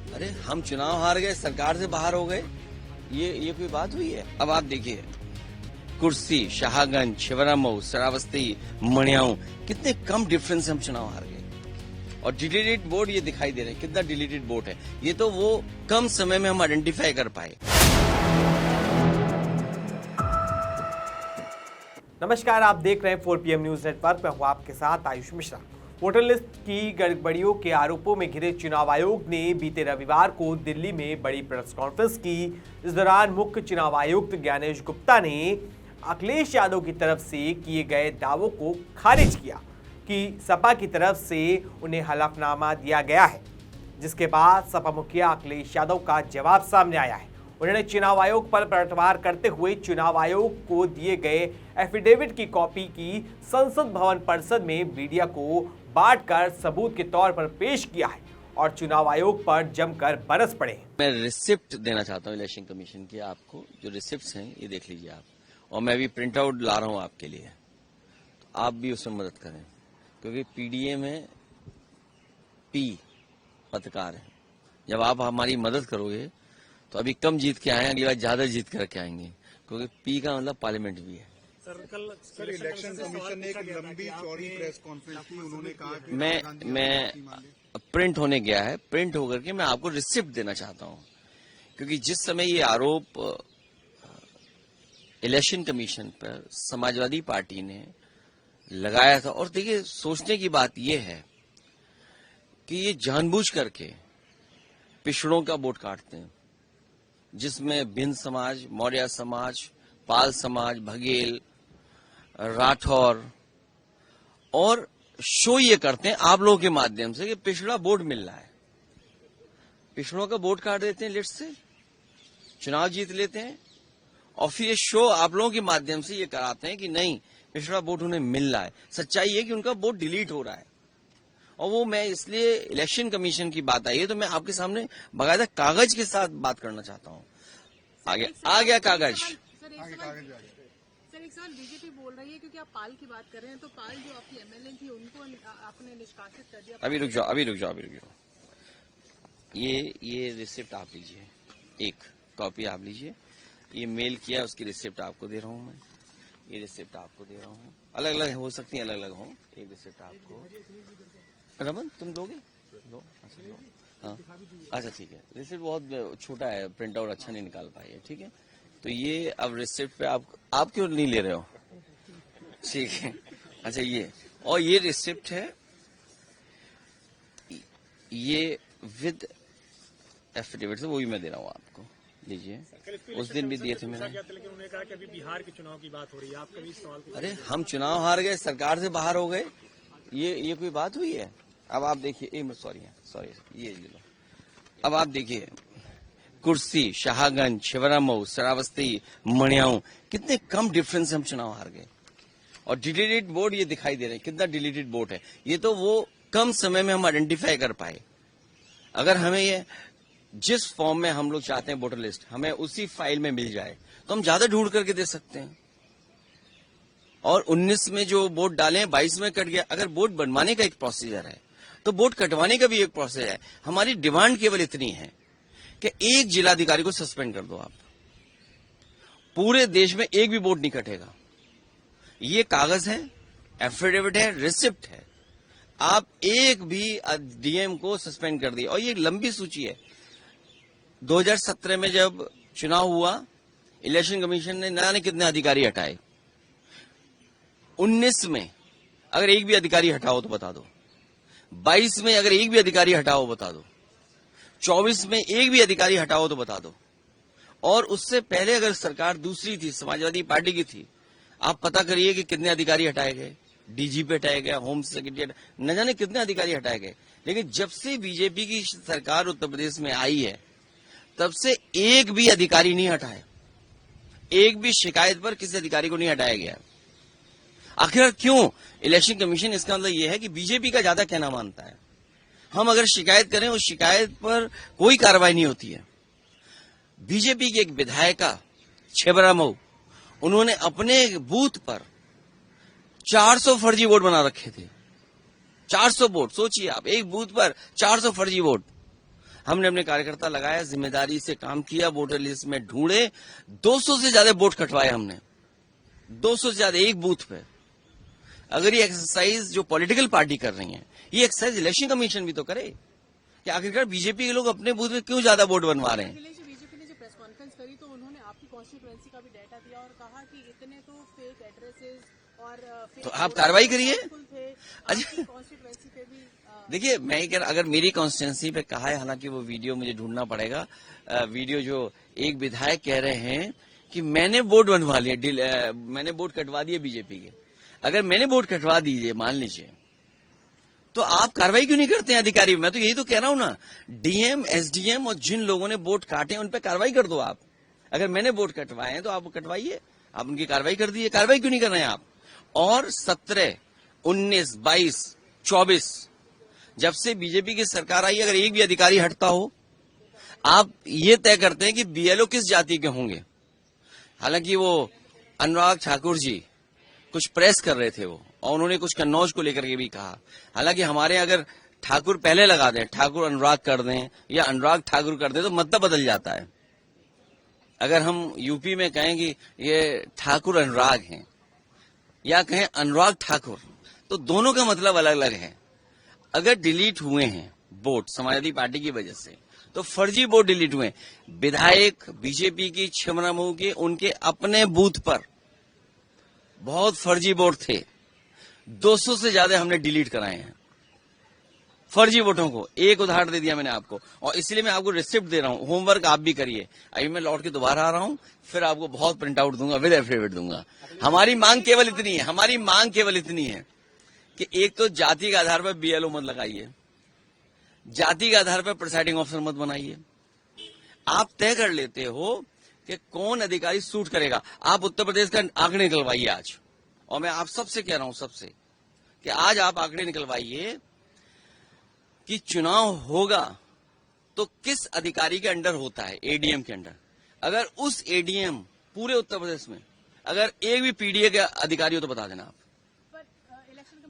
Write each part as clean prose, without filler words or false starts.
अरे हम चुनाव हार गए, सरकार से बाहर हो गए, ये कोई बात हुई है? अब आप देखिए, कुर्सी, शाहगंज, शिवरामऊ, श्रावस्ती, मणियाऊ, कितने कम डिफरेंस से हम चुनाव हार गए। और डिलीटेड वोट ये दिखाई दे रहे हैं, कितना डिलीटेड वोट है। ये तो वो कम समय में हम आइडेंटिफाई कर पाए। नमस्कार, आप देख रहे हैं 4PM न्यूज नेटवर्क। मैं हूं आपके साथ आयुष मिश्रा। वोटर लिस्ट की गड़बड़ियों के आरोपों में घिरे चुनाव आयोग ने बीते रविवार को दिल्ली में बड़ी प्रेस कॉन्फ्रेंस की। इस दौरान मुख्य चुनाव आयुक्त ज्ञानेश गुप्ता ने अखिलेश यादव की तरफ से किए गए दावों को खारिज किया कि सपा की तरफ से उन्हें हलफनामा दिया गया है, जिसके बाद सपा मुखिया अखिलेश यादव का जवाब सामने आया है। उन्होंने चुनाव आयोग पर पलटवार करते हुए चुनाव आयोग को दिए गए एफिडेविट की कॉपी की संसद भवन परिसर में मीडिया को बांटकर सबूत के तौर पर पेश किया है और चुनाव आयोग पर जमकर बरस पड़े। मैं रिसिप्ट देना चाहता हूँ इलेक्शन कमीशन की। आपको जो रिसिप्ट्स हैं ये देख लीजिए आप, और मैं भी प्रिंट आउट ला रहा हूँ आपके लिए, तो आप भी उसमें मदद करें, क्योंकि पीडीए में पी पत्रकार है। जब आप हमारी मदद करोगे तो अभी कम जीत के आए, अगली बार ज्यादा जीत करके आएंगे, क्योंकि पी का मतलब पार्लियामेंट भी है। सर इलेक्शन कमीशन ने एक लंबी चौड़ी प्रेस कॉन्फ्रेंस की, उन्होंने कहा कि मैं प्रिंट होने गया है, प्रिंट होकर के मैं आपको रिसिप्ट देना चाहता हूं, क्योंकि जिस समय ये आरोप इलेक्शन कमीशन पर समाजवादी पार्टी ने लगाया था, और देखिए सोचने की बात यह है कि ये जानबूझ करके पिछड़ों का वोट काटते हैं, जिसमें भिन्न समाज, मौर्य समाज, पाल समाज, बघेल, राठौर, और शो ये करते हैं आप लोगों के माध्यम से कि पिछड़ा वोट मिल रहा है। पिछड़ों का वोट काट देते हैं, लिस्ट से चुनाव जीत लेते हैं, और फिर ये शो आप लोगों के माध्यम से ये कराते हैं कि नहीं, पिछड़ा वोट उन्हें मिल रहा है। सच्चाई है कि उनका वोट डिलीट हो रहा है। और वो मैं इसलिए इलेक्शन कमीशन की बात आई है तो मैं आपके सामने बाकायदा कागज के साथ बात करना चाहता हूँ। आ गया कागज। सर एक सवाल बीजेपी बोल रही है, क्योंकि आप पाल की बात कर रहे हैं, तो पाल जो आपकी एमएलए थी उनको आपने निष्कासित कर दिया। अभी रुक जाओ। ये रिसिप्ट आप लीजिए, एक कॉपी आप लीजिए। ये मेल किया, उसकी रिसिप्ट आपको दे रहा हूँ मैं। ये रिसिप्ट आपको दे रहा हूँ, अलग अलग हो सकती है, अलग अलग हो। एक रिसिप्ट आपको, रमन तुम दोगे? दो, हाँ अच्छा ठीक है। रिसिप्ट बहुत छोटा है, प्रिंट आउट अच्छा नहीं निकाल पाए, ठीक है। तो ये अब रिसिप्ट पे आप क्यों नहीं ले रहे हो? ठीक है, अच्छा ये, और ये रिसिप्ट है, ये विद एफिडेविट से, वो भी मैं दे रहा हूँ आपको, लीजिए। उस दिन भी दिए थे मैंने। लेकिन उन्होंने कहा कि अभी बिहार के चुनाव की बात हो रही है, आप कभी इस सवाल। अरे हम चुनाव हार गए, सरकार से बाहर हो गए, ये कोई बात हुई है? अब आप देखिए, सॉरी ये ले लो। अब आप देखिए, कुर्सी, शाहगंज, शिवरामऊ, श्रावस्ती, मणियाऊ, कितने कम डिफरेंस से हम चुनाव हार गए। और डिलीटेड वोट ये दिखाई दे रहे हैं, कितना डिलीटेड वोट है। ये तो वो कम समय में हम आइडेंटिफाई कर पाए। अगर हमें ये जिस फॉर्म में हम लोग चाहते हैं वोटर लिस्ट, हमें उसी फाइल में मिल जाए तो हम ज्यादा ढूंढ करके दे सकते हैं। और 19 में जो वोट डाले हैं, 22 में कट गया। अगर वोट बनवाने का एक प्रोसीजर है तो वोट कटवाने का भी एक प्रोसेस है। हमारी डिमांड केवल इतनी है कि एक जिलाधिकारी को सस्पेंड कर दो आप, पूरे देश में एक भी वोट नहीं कटेगा। ये कागज है, एफिडेविट है, रिसिप्ट है। आप एक भी डीएम को सस्पेंड कर दिए। और ये लंबी सूची है। 2017 में जब चुनाव हुआ, इलेक्शन कमीशन ने न जाने कितने अधिकारी हटाए। 19 में अगर एक भी अधिकारी हटाओ तो बता दो। 22 में अगर एक भी अधिकारी हटाओ बता दो। 24 में एक भी अधिकारी हटाओ तो बता दो। और उससे पहले अगर सरकार दूसरी थी, समाजवादी पार्टी की थी, आप पता करिए कि कितने अधिकारी हटाए गए। डीजीपी हटाया गया, होम सेक्रेटरी, न जाने कितने अधिकारी हटाए गए। लेकिन जब से बीजेपी की सरकार उत्तर प्रदेश में आई है, तब से एक भी अधिकारी नहीं हटाए। एक भी शिकायत पर किसी अधिकारी को नहीं हटाया गया। आखिर क्यों? इलेक्शन कमीशन, इसका मतलब यह है कि बीजेपी का ज्यादा कहना मानता है। हम अगर शिकायत करें, उस शिकायत पर कोई कार्रवाई नहीं होती है। बीजेपी की एक विधायिका छिबरामऊ, उन्होंने अपने बूथ पर 400 फर्जी वोट बना रखे थे। 400 वोट, सोचिए आप, एक बूथ पर 400 फर्जी वोट। हमने अपने कार्यकर्ता लगाया, जिम्मेदारी से काम किया, वोटर लिस्ट में ढूंढे, 200 से ज्यादा वोट कटवाए हमने, 200 से ज्यादा एक बूथ पे। अगर ये एक्सरसाइज जो पॉलिटिकल पार्टी कर रही है, ये एक्सरसाइज इलेक्शन कमीशन भी तो करे कि आखिरकार बीजेपी के लोग अपने बूथ में क्यों ज्यादा वोट बनवा रहे हैं। बीजेपी ने जो प्रेस कॉन्फ्रेंस करी तो उन्होंने आपकी कॉन्स्टिट्यूएंसी का भी डाटा दिया और कहा कि इतने तो फेक एड्रेसेस और तो आप कार्रवाई करिए। अच्छा, कॉन्स्टिट्यूएंसी पे भी देखिए, मैं ये कह रहा, अगर मेरी कॉन्स्टिट्यूंसी पे कहा है, हालांकि वो वीडियो मुझे ढूंढना पड़ेगा, वीडियो जो एक विधायक कह रहे हैं कि मैंने वोट बनवा लिए, मैंने वोट कटवा दिए बीजेपी के। अगर मैंने वोट कटवा दीजिए, मान लीजिए, तो आप कार्रवाई क्यों नहीं करते हैं अधिकारी? मैं तो यही तो कह रहा हूं ना, डीएम, एसडीएम और जिन लोगों ने वोट काटे उन पे कार्रवाई कर दो आप। अगर मैंने वोट कटवाए हैं तो आप कटवाइए, आप उनकी कार्रवाई कर दीजिए। कार्रवाई क्यों नहीं कर रहे हैं आप? और 17, 19, 22, 24 जब से बीजेपी की सरकार आई, अगर एक भी अधिकारी हटता हो, आप ये तय करते हैं कि बीएलओ किस जाति के होंगे। हालांकि वो अनुराग ठाकुर जी कुछ प्रेस कर रहे थे वो, और उन्होंने कुछ कन्नौज को लेकर के भी कहा। हालांकि हमारे अगर ठाकुर पहले लगा दें, ठाकुर अनुराग कर दें या अनुराग ठाकुर कर दें, तो मतलब बदल जाता है। अगर हम यूपी में कहें कि ये ठाकुर अनुराग हैं या कहें अनुराग ठाकुर, तो दोनों का मतलब अलग अलग है। अगर डिलीट हुए हैं वोट समाजवादी पार्टी की वजह से, तो फर्जी वोट डिलीट हुए। विधायक बीजेपी की छिबरामऊ के उनके अपने बूथ पर बहुत फर्जी वोट थे, 200 से ज्यादा हमने डिलीट कराए हैं फर्जी वोटों को। एक उदाहरण दे दिया मैंने आपको, और इसलिए मैं आपको रिसिप्ट दे रहा हूं, होमवर्क आप भी करिए। अभी मैं लौट के दोबारा आ रहा हूं, फिर आपको बहुत प्रिंट आउट दूंगा, विद एफिडेविट दूंगा। हमारी मांग केवल इतनी है, हमारी मांग केवल इतनी है कि एक तो जाति के आधार पर बीएलओ मत लगाइए, जाति के आधार पर प्रिसाइडिंग ऑफिसर मत बनाइए। आप तय कर लेते हो कि कौन अधिकारी सूट करेगा। आप उत्तर प्रदेश का आंकड़े निकलवाइए आज, और मैं आप सबसे कह रहा हूं, सबसे, कि आज आप आंकड़े निकलवाइए कि चुनाव होगा तो किस अधिकारी के अंडर होता है, एडीएम के अंडर। अगर उस एडीएम पूरे उत्तर प्रदेश में अगर एक भी पीडीए का अधिकारी हो तो बता देना आप।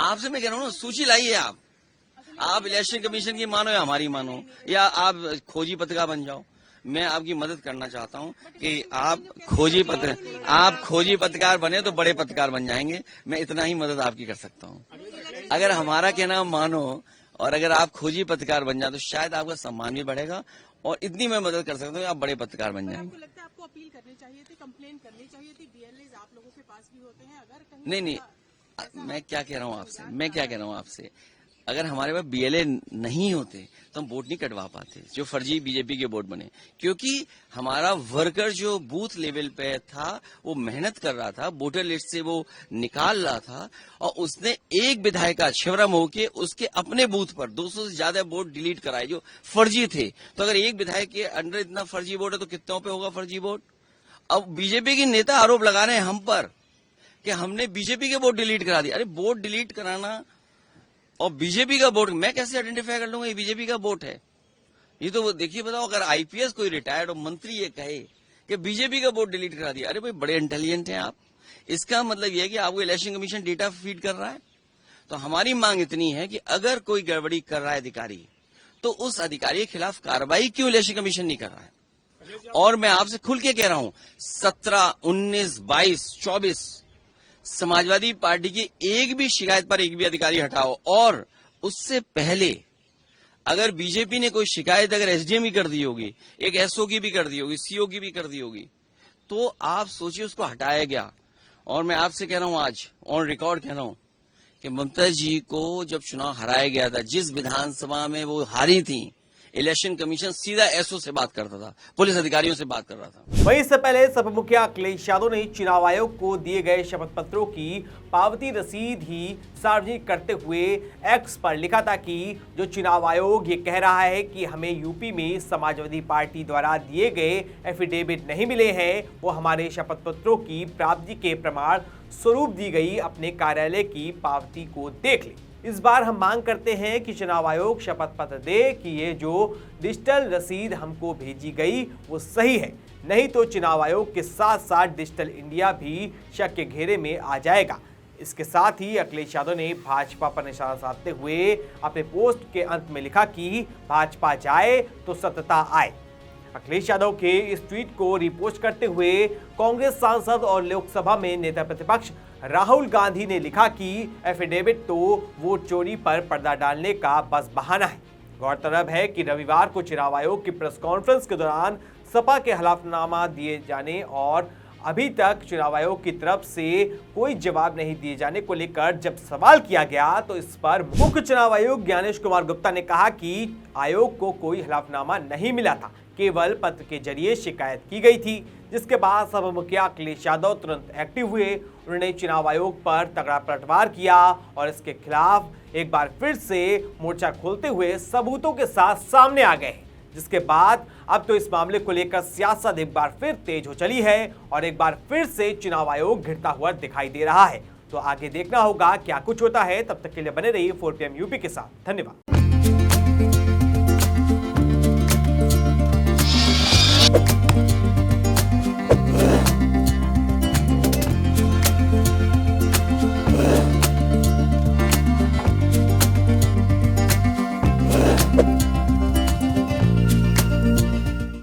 आपसे मैं कह रहा हूं ना, सूची लाइए आप इलेक्शन कमीशन की मानो या हमारी मानो, या आप खोजी पत्रिका बन जाओ। मैं आपकी मदद करना चाहता हूं कि आप खोजी पत्रकार बने तो बड़े पत्रकार बन जाएंगे। मैं इतना ही मदद आपकी कर सकता हूं। अगर हमारा कहना मानो और अगर आप खोजी पत्रकार बन जाए तो शायद आपका सम्मान भी बढ़ेगा, और इतनी मैं मदद कर सकता हूँ कि आप बड़े पत्रकार बन जाएंगे। आपको लगता है आपको अपील करनी चाहिए थी, कंप्लेन करनी चाहिए थी? बीएलएज आप लोगों के पास भी होते हैं, अगर कहीं नहीं, मैं क्या कह रहा हूँ आपसे, अगर हमारे पास बीएलए नहीं होते तो हम वोट नहीं कटवा पाते जो फर्जी बीजेपी के वोट बने। क्योंकि हमारा वर्कर जो बूथ लेवल पे था वो मेहनत कर रहा था, वोटर लिस्ट से वो निकाल रहा था, और उसने एक विधायक छिबरामऊ के उसके अपने बूथ पर 200 से ज्यादा वोट डिलीट कराए जो फर्जी थे। तो अगर एक विधायक के अंडर इतना फर्जी वोट है तो कितनों पे होगा फर्जी वोट? अब बीजेपी के नेता आरोप लगा रहे हैं हम पर कि हमने बीजेपी के वोट डिलीट करा दिए। अरे वोट डिलीट कराना और बीजेपी का वोट मैं कैसे आइडेंटिफाई कर लूंगा ये बीजेपी का वोट है? ये तो देखिए, बताओ, अगर आईपीएस कोई रिटायर्ड और मंत्री ये कहे कि बीजेपी का वोट डिलीट करा दिया, अरे भाई बड़े इंटेलिजेंट हैं आप। इसका मतलब ये है कि आपको इलेक्शन कमीशन डेटा फीड कर रहा है। तो हमारी मांग इतनी है कि अगर कोई गड़बड़ी कर रहा है अधिकारी, तो उस अधिकारी के खिलाफ कार्रवाई क्यों इलेक्शन कमीशन नहीं कर रहा है? और मैं आपसे खुल के कह रहा हूं, 17, 19, 22, 24 समाजवादी पार्टी की एक भी शिकायत पर एक भी अधिकारी हटाओ। और उससे पहले अगर बीजेपी ने कोई शिकायत अगर एसडीएम की कर दी होगी, एक एसओ की भी कर दी होगी, सीओ की भी कर दी होगी, तो आप सोचिए उसको हटाया गया। और मैं आपसे कह रहा हूं, आज ऑन रिकॉर्ड कह रहा हूं कि ममता जी को जब चुनाव हराया गया था, जिस विधानसभा में वो हारी थी, इलेक्शन कमीशन सीधा एसओ से बात करता था, पुलिस अधिकारियों से बात कर रहा था। वहीं इससे पहले सपा मुखिया अखिलेश यादव ने चुनाव आयोग को दिए गए शपथ पत्रों की पावती रसीद ही सार्वजनिक करते हुए एक्स पर लिखा था कि जो चुनाव आयोग ये कह रहा है कि हमें यूपी में समाजवादी पार्टी द्वारा दिए गए एफिडेविट नहीं मिले हैं, वो हमारे शपथ पत्रों की प्राप्ति के प्रमाण स्वरूप दी गई अपने कार्यालय की पावती को देख ले। इस बार हम मांग करते हैं कि चुनाव आयोग शपथ पत्र दे कि ये जो डिजिटल रसीद हमको भेजी गई वो सही है, नहीं तो चुनाव आयोग के साथ साथ डिजिटल इंडिया भी शक के घेरे में आ जाएगा। इसके साथ ही अखिलेश यादव ने भाजपा पर निशाना साधते हुए अपने पोस्ट के अंत में लिखा कि भाजपा जाए तो सत्ता आए। अखिलेश यादव के इस ट्वीट को रिपोस्ट करते हुए कांग्रेस सांसद और लोकसभा में नेता प्रतिपक्ष राहुल गांधी ने लिखा कि एफिडेविट तो वोट चोरी पर पर्दा डालने का बस बहाना है। गौरतलब है कि रविवार को चुनाव आयोग की प्रेस कॉन्फ्रेंस के दौरान सपा के हलफनामा दिए जाने और अभी तक चुनाव आयोग की तरफ से कोई जवाब नहीं दिए जाने को लेकर जब सवाल किया गया तो इस पर मुख्य चुनाव आयुक्त ज्ञानेश कुमार गुप्ता ने कहा कि आयोग को कोई हलफनामा नहीं मिला था, केवल पत्र के जरिए शिकायत की गई थी। जिसके बाद सपा मुखिया अखिलेश यादव तुरंत एक्टिव हुए। उन्होंने चुनाव आयोग पर तगड़ा पलटवार किया और इसके खिलाफ एक बार फिर से मोर्चा खोलते हुए सबूतों के साथ सामने आ गए। जिसके बाद अब तो इस मामले को लेकर सियासत एक बार फिर तेज हो चली है और एक बार फिर से चुनाव आयोग घिरता हुआ दिखाई दे रहा है। तो आगे देखना होगा क्या कुछ होता है। तब तक के लिए बने रहिए 4PM यूपी के साथ। धन्यवाद।